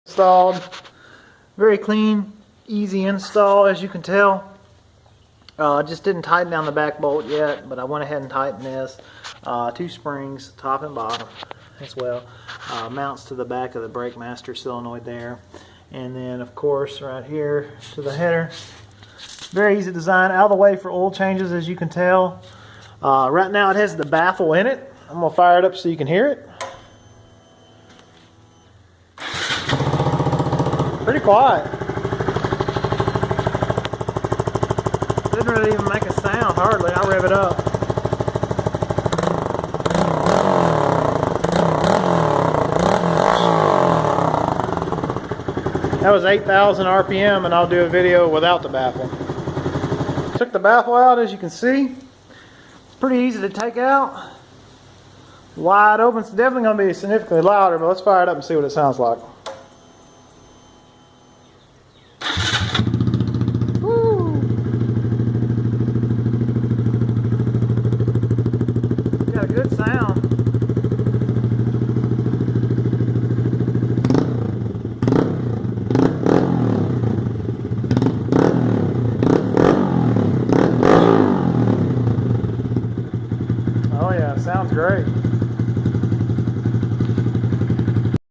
Installed. Very clean, easy install, as you can tell. I just didn't tighten down the back bolt yet, but I went ahead and tightened this. 2 springs, top and bottom as well. Mounts to the back of the brake master solenoid there. And then of course right here to the header. Very easy design, out of the way for oil changes, as you can tell. Right now it has the baffle in it. I'm going to fire it up so you can hear it. Pretty quiet. Didn't really even make a sound, hardly. I'll rev it up. That was 8,000 RPM, and I'll do a video without the baffle. Took the baffle out, as you can see. It's pretty easy to take out. Wide open. It's definitely going to be significantly louder, but let's fire it up and see what it sounds like. Got a good sound. Oh yeah, sounds great.